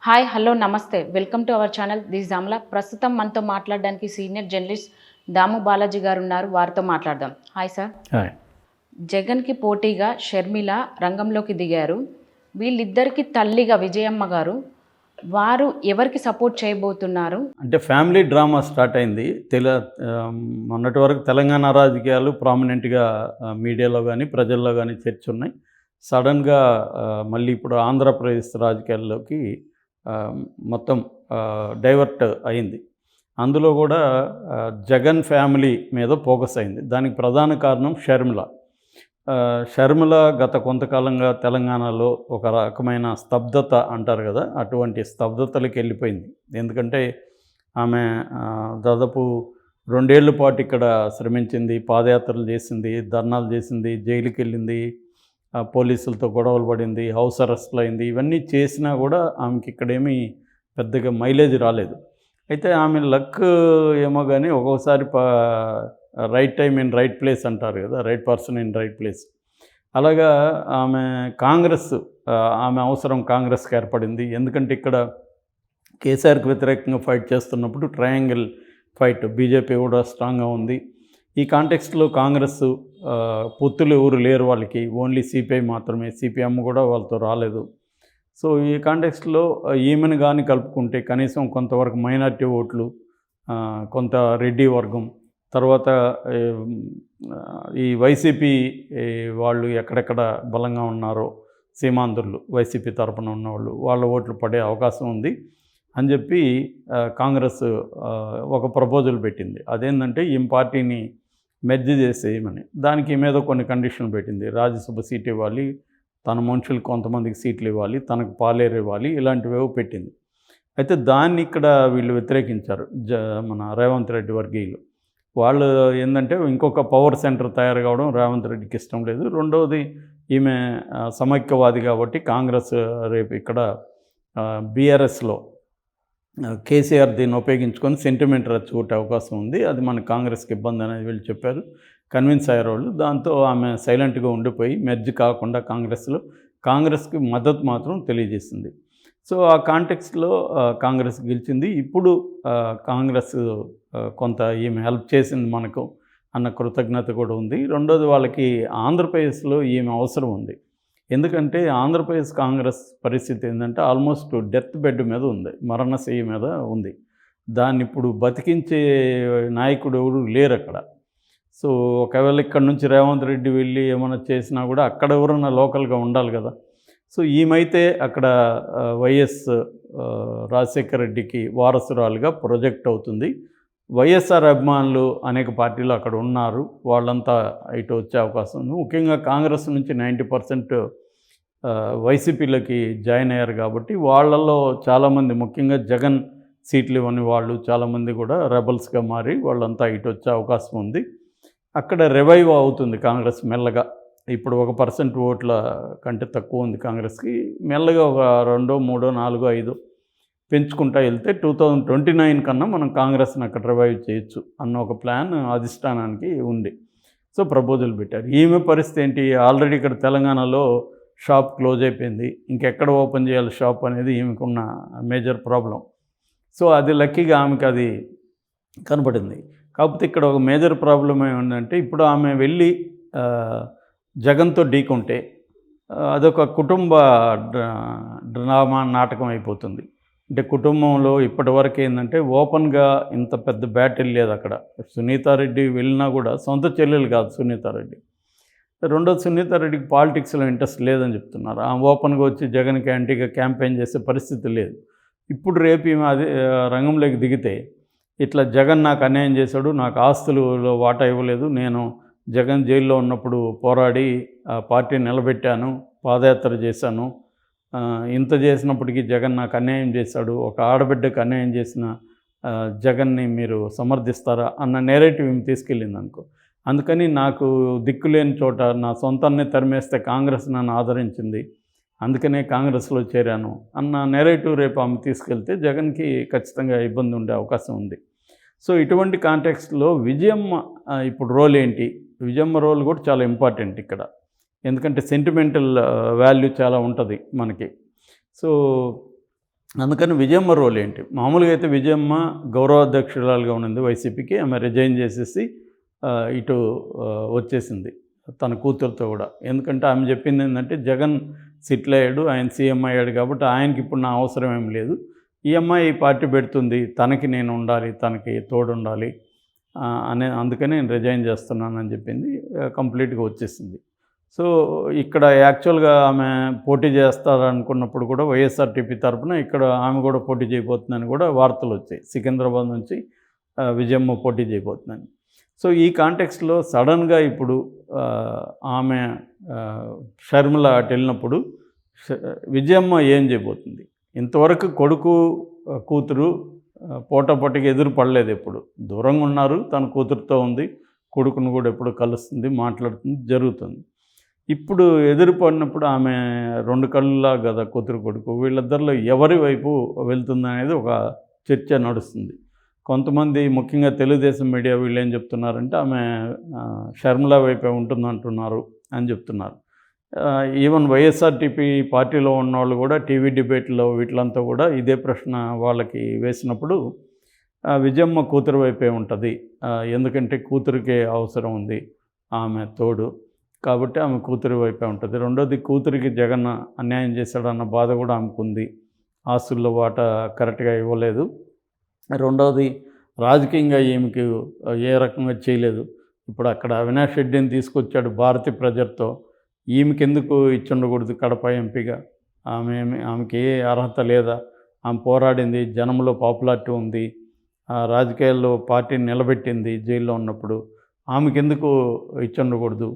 Hi hello నమస్తే welcome to our channel this జామ్లా. ప్రస్తుతం మనతో మాట్లాడడానికి సీనియర్ జర్నలిస్ట్ దాము బాలాజీ గారు ఉన్నారు. వారితో మాట్లాడదాం. Hi sir. హాయ్. జగన్కి పోటీగా షర్మిల రంగంలోకి దిగారు. వీళ్ళిద్దరికి తల్లిగా విజయమ్మ గారు, వారు ఎవరికి సపోర్ట్ చేయబోతున్నారు? అంటే ఫ్యామిలీ డ్రామా స్టార్ట్ అయింది. మొన్నటి వరకు తెలంగాణ రాజకీయాలు ప్రామినెంట్గా మీడియాలో కానీ ప్రజల్లో కానీ చర్చ ఉన్నాయి. సడన్గా మళ్ళీ ఇప్పుడు ఆంధ్రప్రదేశ్ రాజకీయాల్లోకి మొత్తం డైవర్ట్ అయింది. అందులో కూడా జగన్ ఫ్యామిలీ మీద ఫోకస్ అయింది. దానికి ప్రధాన కారణం షర్మిల. షర్మిల గత కొంతకాలంగా తెలంగాణలో ఒక రకమైన స్తబ్దత అంటారు కదా, అటువంటి స్తబ్దతలకు వెళ్ళిపోయింది. ఎందుకంటే ఆమె దాదాపు 2 ఏళ్ల పాటు ఇక్కడ శ్రమించింది, పాదయాత్రలు చేసింది, ధర్నాలు చేసింది, జైలుకి వెళ్ళింది, పోలీసులతో గొడవలు పడింది, హౌస్ అరెస్ట్లు అయింది. ఇవన్నీ చేసినా కూడా ఆమెకి ఇక్కడేమీ పెద్దగా మైలేజ్ రాలేదు. అయితే ఆమె లక్ ఏమో కానీ ఒక్కోసారి right time in right place అంటారు కదా, right person in right place. అలాగా ఆమె అవసరం కాంగ్రెస్కి ఏర్పడింది. ఎందుకంటే ఇక్కడ కేసీఆర్కి వ్యతిరేకంగా ఫైట్ చేస్తున్నప్పుడు ట్రయాంగిల్ ఫైట్, బీజేపీ కూడా స్ట్రాంగ్గా ఉంది. ఈ కాంటెక్స్ట్లో కాంగ్రెస్ పొత్తులు ఎవరు లేరు వాళ్ళకి, ఓన్లీ సిపిఐ మాత్రమే. సిపిఎం కూడా వాళ్ళతో రాలేదు. సో ఈ కాంటెక్స్ట్లో ఈమెను కానీ కలుపుకుంటే కనీసం కొంతవరకు మైనారిటీ ఓట్లు, కొంత రెడ్డి వర్గం, తర్వాత ఈ వైసీపీ వాళ్ళు ఎక్కడెక్కడ బలంగా ఉన్నారో సీమాంధ్రులు, వైసీపీ తరపున ఉన్నవాళ్ళు, వాళ్ళ ఓట్లు పడే అవకాశం ఉంది అని చెప్పి కాంగ్రెస్ ఒక ప్రపోజల్ పెట్టింది. అదేంటంటే ఈ పార్టీని మెర్జ్ చేసేయమని. దానికి మీద కొన్ని కండిషన్లు పెట్టింది. రాజ్యసభ సీట్ ఇవ్వాలి, తన మనుషులు కొంతమందికి సీట్లు ఇవ్వాలి, తనకు పాలేరు ఇవ్వాలి, ఇలాంటివేవో పెట్టింది. అయితే దాన్ని ఇక్కడ వీళ్ళు వ్యతిరేకించారు. మన రేవంత్ రెడ్డి వర్గీయులు. వాళ్ళు ఏంటంటే ఇంకొక పవర్ సెంటర్ తయారు కావడం రేవంత్ రెడ్డికి ఇష్టం లేదు. రెండవది, ఈమె సమైక్యవాది కాబట్టి కాంగ్రెస్ రేపు ఇక్కడ బీఆర్ఎస్లో కేసీఆర్ దీన్ని ఉపయోగించుకొని సెంటిమెంట్ రెచ్చగొట్టే అవకాశం ఉంది. అది మన కాంగ్రెస్కి ఇబ్బంది అనేది వీళ్ళు చెప్పారు, కన్విన్స్ అయ్యారు వాళ్ళు. దాంతో ఆమె సైలెంట్గా ఉండిపోయి మెర్జ్ కాకుండా కాంగ్రెస్కి మద్దతు మాత్రం తెలియజేసింది. సో ఆ కాంటెక్స్ట్లో కాంగ్రెస్ గెలిచింది. ఇప్పుడు కాంగ్రెస్ కొంత ఈమె హెల్ప్ చేసింది మనకు అన్న కృతజ్ఞత కూడా ఉంది. రెండోది, వాళ్ళకి ఆంధ్రప్రదేశ్లో ఈమె అవసరం ఉంది. ఎందుకంటే ఆంధ్రప్రదేశ్ కాంగ్రెస్ పరిస్థితి ఏంటంటే ఆల్మోస్ట్ డెత్ బెడ్ మీద ఉంది, మరణశయ్య మీద ఉంది. దాన్ని ఇప్పుడు బతికించే నాయకుడు ఎవరు లేరు అక్కడ. సో ఒకవేళ ఇక్కడ నుంచి రేవంత్ రెడ్డి వెళ్ళి ఏమైనా చేసినా కూడా అక్కడ ఎవరన్నా లోకల్గా ఉండాలి కదా. సో ఈమైతే అక్కడ వైఎస్ రాజశేఖర రెడ్డికి వారసురాలుగా ప్రొజెక్ట్ అవుతుంది. వైఎస్ఆర్ అభిమానులు అనేక పార్టీలు అక్కడ ఉన్నారు, వాళ్ళంతా ఇటు వచ్చే అవకాశం ఉంది. ముఖ్యంగా కాంగ్రెస్ నుంచి 90% వైసీపీలోకి జాయిన్ అయ్యారు కాబట్టి వాళ్ళల్లో చాలామంది, ముఖ్యంగా జగన్ సీట్లు ఇవ్వని వాళ్ళు చాలామంది కూడా రెబల్స్గా మారి వాళ్ళంతా ఇటు వచ్చే అవకాశం ఉంది. అక్కడ రివైవ్ అవుతుంది కాంగ్రెస్ మెల్లగా. ఇప్పుడు 1% ఓట్ల కంటే తక్కువ ఉంది కాంగ్రెస్కి. మెల్లగా ఒక 2, 3, 4, 5 పెంచుకుంటూ వెళ్తే 2029 కన్నా మనం కాంగ్రెస్ని అక్కడ రివైవ్ చేయొచ్చు అన్న ఒక ప్లాన్ అధిష్టానానికి ఉంది. సో ప్రపోజల్ పెట్టారు. ఈమె పరిస్థితి ఏంటి? ఆల్రెడీ ఇక్కడ తెలంగాణలో షాప్ క్లోజ్ అయిపోయింది, ఇంకెక్కడ ఓపెన్ చేయాలి షాప్ అనేది ఈమెకున్న మేజర్ ప్రాబ్లం. సో అది లక్కీగా ఆమెకు అది కనపడింది. కాకపోతే ఇక్కడ ఒక మేజర్ ప్రాబ్లం ఏమంటే, ఇప్పుడు ఆమె వెళ్ళి జగన్తో ఢీకొంటే అదొక కుటుంబ డ్రామా నాటకం అయిపోతుంది. అంటే కుటుంబంలో ఇప్పటివరకు ఏంటంటే ఓపెన్గా ఇంత పెద్ద బ్యాటిల్ లేదు అక్కడ. సునీతారెడ్డి వెళ్ళినా కూడా సొంత చెల్లెలు కాదు సునీతారెడ్డి. రెండోది, సునీతారెడ్డికి పాలిటిక్స్లో ఇంట్రెస్ట్ లేదని చెప్తున్నారు. ఆమె ఓపెన్గా వచ్చి జగన్కి యాంటీగా క్యాంపెయిన్ చేసే పరిస్థితి లేదు. ఇప్పుడు రేపు ఈమె అది రంగంలోకి దిగితే, ఇట్లా జగన్ నాకు అన్యాయం చేశాడు, నాకు ఆస్తులలో వాటా ఇవ్వలేదు, నేను జగన్ జైల్లో ఉన్నప్పుడు పోరాడి పార్టీని నిలబెట్టాను, పాదయాత్ర చేశాను, ఇంత చేసినప్పటికీ జగన్ నాకు అన్యాయం చేశాడు, ఒక ఆడబిడ్డకు అన్యాయం చేసిన జగన్ని మీరు సమర్థిస్తారా అన్న నేరేటివ్ ఏమి తీసుకెళ్ళింది అనుకో. అందుకని నాకు దిక్కులేని చోట నా సొంతాన్ని తరిమేస్తే కాంగ్రెస్ నన్ను ఆదరించింది, అందుకనే కాంగ్రెస్లో చేరాను అన్న నేరేటివ్ రేపు ఆమె తీసుకెళ్తే జగన్కి ఖచ్చితంగా ఇబ్బంది ఉండే అవకాశం ఉంది. సో ఇటువంటి కాంటెక్స్ట్లో విజయమ్మ ఇప్పుడు రోల్ ఏంటి? విజయమ్మ రోల్ కూడా చాలా ఇంపార్టెంట్ ఇక్కడ. ఎందుకంటే సెంటిమెంటల్ వాల్యూ చాలా ఉంటుంది మనకి. సో అందుకని విజయమ్మ రోల్ ఏంటి? మామూలుగా అయితే విజయమ్మ గౌరవాధ్యక్షురాలుగా ఉన్నింది వైసీపీకి. ఆమె రిజైన్ చేసేసి ఇటు వచ్చేసింది తన కూతురుతో కూడా. ఎందుకంటే ఆమె చెప్పింది ఏంటంటే, జగన్ సెటిల్ అయ్యాడు, ఆయన సీఎం అయ్యాడు కాబట్టి ఆయనకి ఇప్పుడు నా అవసరం ఏం లేదు. ఈ అమ్మాయి పార్టీ పెడుతుంది, తనకి నేను ఉండాలి, తనకి తోడుండాలి అందుకని నేను రిజైన్ చేస్తున్నానని చెప్పింది. కంప్లీట్గా వచ్చేసింది. సో ఇక్కడ యాక్చువల్గా ఆమె పోటీ చేస్తారనుకున్నప్పుడు కూడా వైఎస్ఆర్టీపీ తరఫున ఇక్కడ ఆమె కూడా పోటీ చేయబోతుందని కూడా వార్తలు వచ్చాయి. సికింద్రాబాద్ నుంచి విజయమ్మ పోటీ చేయబోతుందని. సో ఈ కాంటెక్స్ట్లో సడన్గా ఇప్పుడు ఆమె షర్మిల అటు వెళ్ళినప్పుడు విజయమ్మ ఏం చేయబోతుంది? ఇంతవరకు కొడుకు కూతురు పోటాపోటీకి ఎదురు పడలేదు, ఎప్పుడు దూరంగా ఉన్నారు. తన కూతురుతో ఉంది, కొడుకును కూడా ఎప్పుడు కలుస్తుంది, మాట్లాడుతుంది, జరుగుతుంది. ఇప్పుడు ఎదురుపడినప్పుడు ఆమె రెండు కళ్ళులా కదా కూతురు కొడుకు, వీళ్ళిద్దరిలో ఎవరి వైపు వెళ్తుందనేది ఒక చర్చ నడుస్తుంది. కొంతమంది ముఖ్యంగా తెలుగుదేశం మీడియా వీళ్ళు ఏం చెప్తున్నారంటే ఆమె షర్మిల వైపే ఉంటుందంటున్నారు అని చెప్తున్నారు. ఈవెన్ వైఎస్ఆర్టీపీ పార్టీలో ఉన్నవాళ్ళు కూడా టీవీ డిబేట్లో వీటిలంతా కూడా ఇదే ప్రశ్న వాళ్ళకి వేసినప్పుడు విజయమ్మ కూతురు వైపే ఉంటుంది, ఎందుకంటే కూతురికే అవసరం ఉంది ఆమె తోడు, కాబట్టి ఆమె కూతురి వైపే ఉంటుంది. రెండోది, కూతురికి జగన్ అన్యాయం చేశాడన్న బాధ కూడా ఆమెకుంది, ఆస్తుల్లో వాటా కరెక్ట్గా ఇవ్వలేదు. రెండవది, రాజకీయంగా ఈమెకి ఏ రకంగా చేయలేదు. ఇప్పుడు అక్కడ అవినాష్ రెడ్డిని తీసుకొచ్చాడు భారతీ ప్రజర్తో, ఈమెకి ఎందుకు ఇచ్చుండకూడదు కడప ఎంపీగా? ఆమెకి ఏ అర్హత లేదా? ఆమె పోరాడింది, జనంలో పాపులారిటీ ఉంది, రాజకీయాల్లో పార్టీని నిలబెట్టింది జైల్లో ఉన్నప్పుడు, ఆమెకి ఎందుకు ఇచ్చుండకూడదు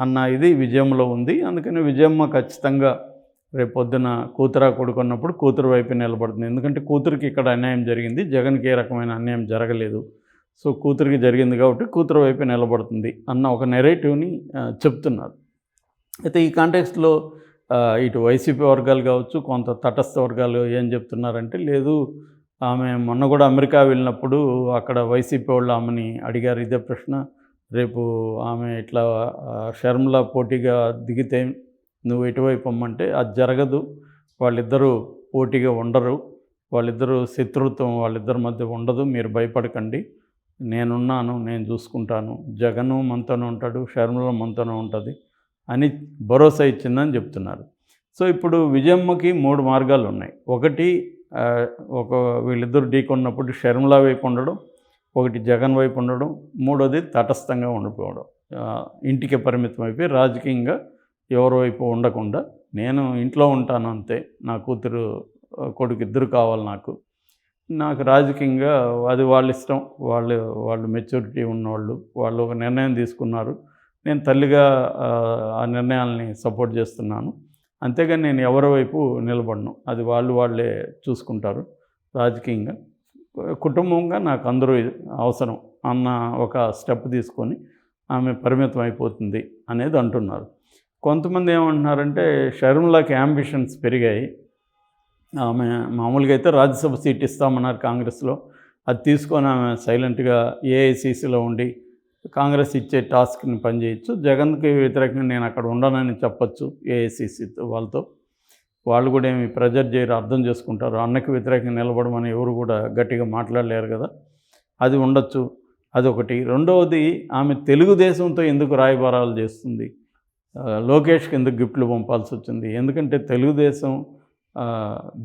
అన్న ఇది విజయంలో ఉంది. అందుకని విజయమ్మ ఖచ్చితంగా రేపొద్దున కూతురా కొడుకున్నప్పుడు కూతురు వైపు నిలబడుతుంది. ఎందుకంటే కూతురికి ఇక్కడ అన్యాయం జరిగింది, జగన్కి ఏ రకమైన అన్యాయం జరగలేదు. సో కూతురికి జరిగింది కాబట్టి కూతురు వైపు నిలబడుతుంది అన్న ఒక నెరేటివ్ని చెప్తున్నారు. అయితే ఈ కాంటెక్స్ట్లో ఇటు వైసీపీ వర్గాలు కావచ్చు, కొంత తటస్థ వర్గాలు ఏం చెప్తున్నారంటే, లేదు ఆమె మొన్న కూడా అమెరికా వెళ్ళినప్పుడు అక్కడ వైసీపీ వాళ్ళు ఆమెని అడిగారు ఇదే ప్రశ్న, రేపు ఆమె ఇట్లా షర్మిల పోటీగా దిగితే నువ్వు ఎటువైపు అమ్మంటే, అది జరగదు, వాళ్ళిద్దరూ పోటీగా ఉండరు, వాళ్ళిద్దరూ శత్రుత్వం వాళ్ళిద్దరి మధ్య ఉండదు, మీరు భయపడకండి, నేనున్నాను, నేను చూసుకుంటాను, జగను మనతోనే ఉంటాడు, షర్మిల మనతోనే ఉంటుంది అని భరోసా ఇచ్చిందని చెప్తున్నారు. సో ఇప్పుడు విజయమ్మకి 3 మార్గాలు ఉన్నాయి. ఒకటి, వీళ్ళిద్దరు ఢీకొన్నప్పుడు షర్మిల వైపు ఉండడం, ఒకటి జగన్ వైపు ఉండడం, మూడోది తటస్థంగా ఉండిపోవడం, ఇంటికి పరిమితం అయిపోయి రాజకీయంగా ఎవరి వైపు ఉండకుండా నేను ఇంట్లో ఉంటాను అంతే, నా కూతురు కొడుకు ఇద్దరు కావాలి నాకు రాజకీయంగా అది వాళ్ళ ఇష్టం, వాళ్ళు మెచ్యూరిటీ ఉన్నవాళ్ళు, వాళ్ళు ఒక నిర్ణయం తీసుకున్నారు, నేను తల్లిగా ఆ నిర్ణయాలని సపోర్ట్ చేస్తున్నాను, అంతేగాని నేను ఎవరి వైపు నిలబడను, అది వాళ్ళే చూసుకుంటారు రాజకీయంగా, కుటుంబంగా నాకు అందరూ అవసరం అన్న ఒక స్టెప్ తీసుకొని ఆమె పరిమితం అయిపోతుంది అనేది అంటున్నారు. కొంతమంది ఏమంటున్నారంటే, షర్మిలకి యాంబిషన్స్ పెరిగాయి, ఆమె మామూలుగా అయితే రాజ్యసభ సీట్ ఇస్తామన్నారు కాంగ్రెస్లో, అది తీసుకొని ఆమె సైలెంట్గా ఏఐసిసిలో ఉండి కాంగ్రెస్ ఇచ్చే టాస్క్ని పనిచేయచ్చు, జగన్కి వ్యతిరేకంగా నేను అక్కడ ఉండనని చెప్పచ్చు ఏఐసిసి వాళ్ళతో, వాళ్ళు కూడా ఏమి ప్రెజర్ చేయరు, అర్థం చేసుకుంటారు, అన్నకి వ్యతిరేకంగా నిలబడమని ఎవరు కూడా గట్టిగా మాట్లాడలేరు కదా, అది ఉండొచ్చు, అదొకటి. రెండవది, ఆమె తెలుగుదేశంతో ఎందుకు రాయబారాలు చేస్తుంది, లోకేష్కి ఎందుకు గిఫ్ట్లు పంపాల్సి వచ్చింది, ఎందుకంటే తెలుగుదేశం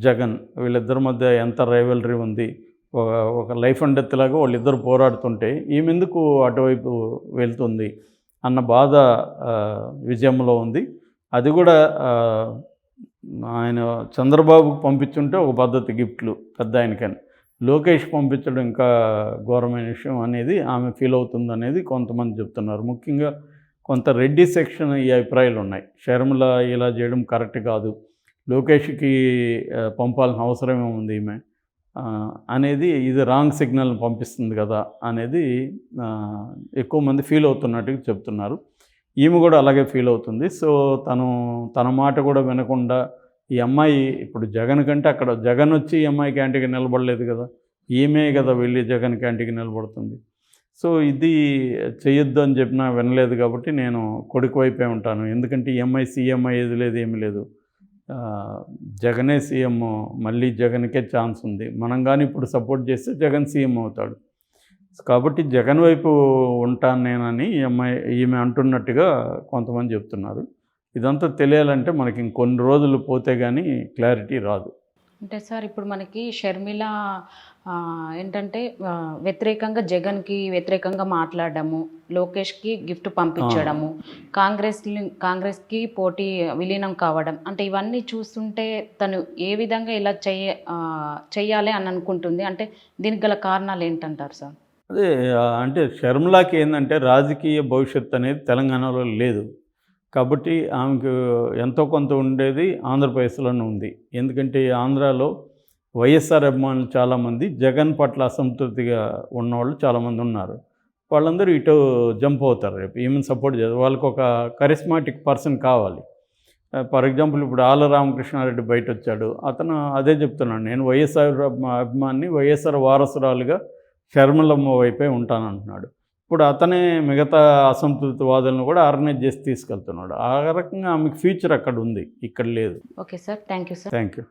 జగన్ వీళ్ళిద్దరి మధ్య ఎంత రైవలరీ ఉంది, ఒక లైఫ్ అండ్ డెత్ లాగా వాళ్ళిద్దరు పోరాడుతుంటే ఈమె ఎందుకు అటువైపు వెళ్తుంది అన్న బాధ విజయంలో ఉంది. అది కూడా ఆయన చంద్రబాబుకు పంపించుంటే ఒక పద్ధతి గిఫ్ట్లు పెద్ద ఆయనకని, లోకేష్ పంపించడం ఇంకా ఘోరమైన విషయం అనేది ఆమె ఫీల్ అవుతుంది అనేది కొంతమంది చెప్తున్నారు. ముఖ్యంగా కొంత రెడ్డి సెక్షన్ ఈ అభిప్రాయాలు ఉన్నాయి, షర్మిల ఇలా చేయడం కరెక్ట్ కాదు, లోకేష్కి పంపాల్సిన అవసరమే ఉంది ఈమె అనేది, ఇది రాంగ్ సిగ్నల్ పంపిస్తుంది కదా అనేది ఎక్కువ మంది ఫీల్ అవుతున్నట్టుగా చెప్తున్నారు. ఈమె కూడా అలాగే ఫీల్ అవుతుంది. సో తన మాట కూడా వినకుండా ఈ అమ్మాయి ఇప్పుడు జగన్ కంటే అక్కడ జగన్ వచ్చి ఈ అమ్మాయి క్యాంటీకి నిలబడలేదు కదా, ఈమె కదా వెళ్ళి జగన్ క్యాంటీకి నిలబడుతుంది. సో ఇది చేయొద్దు అని చెప్పినా వినలేదు కాబట్టి నేను కొడుకు వైపే ఉంటాను, ఎందుకంటే ఈ అమ్మాయి సీఎం అయ్యేది లేదు, ఏమీ లేదు, జగనే సీఎం, మళ్ళీ జగన్కే ఛాన్స్ ఉంది, మనం కానీ ఇప్పుడు సపోర్ట్ చేస్తే జగన్ సీఎం అవుతాడు. కాబట్టి జగన్ వైపు ఉంటాను నేనని ఈమె అంటున్నట్టుగా కొంతమంది చెప్తున్నారు. ఇదంతా తెలియాలంటే మనకి ఇంకొన్ని రోజులు పోతే కానీ క్లారిటీ రాదు. అంటే సార్ ఇప్పుడు మనకి షర్మిల ఏంటంటే వ్యతిరేకంగా జగన్కి వ్యతిరేకంగా మాట్లాడడము, లోకేష్కి గిఫ్ట్ పంపించడము, కాంగ్రెస్కి పోటీ విలీనం కావడం, అంటే ఇవన్నీ చూస్తుంటే తను ఏ విధంగా ఇలా చెయ్యాలి అని అనుకుంటుంది, అంటే దీనికి గల కారణాలు ఏంటంటారు సార్? అదే అంటే షర్మిలాకి ఏంటంటే రాజకీయ భవిష్యత్తు అనేది తెలంగాణలో లేదు. కాబట్టి ఆమెకు ఎంతో కొంత ఉండేది ఆంధ్రప్రదేశ్లోనే ఉంది. ఎందుకంటే ఆంధ్రాలో వైఎస్ఆర్ అభిమానులు చాలామంది, జగన్ పట్ల అసంతృప్తిగా ఉన్నవాళ్ళు చాలామంది ఉన్నారు. వాళ్ళందరూ ఇటు జంప్ అవుతారు. రేపు ఈమెను సపోర్ట్ చేస్తారు. వాళ్ళకు ఒక కరిస్మాటిక్ పర్సన్ కావాలి. ఫర్ ఎగ్జాంపుల్ ఇప్పుడు ఆళ్ళ రామకృష్ణారెడ్డి బయట వచ్చాడు. అతను అదే చెప్తున్నాడు, నేను వైఎస్ఆర్ అభిమాని, వైఎస్ఆర్ వారసురాలుగా షర్మిలమ్మ వైపే ఉంటానంటున్నాడు. ఇప్పుడు అతనే మిగతా అసంతృప్తి వాదులను కూడా ఆర్గనైజ్ చేసి తీసుకెళ్తున్నాడు. ఆ రకంగా ఆమెకు ఫ్యూచర్ అక్కడ ఉంది, ఇక్కడ లేదు. Okay sir, thank you sir. Thank you.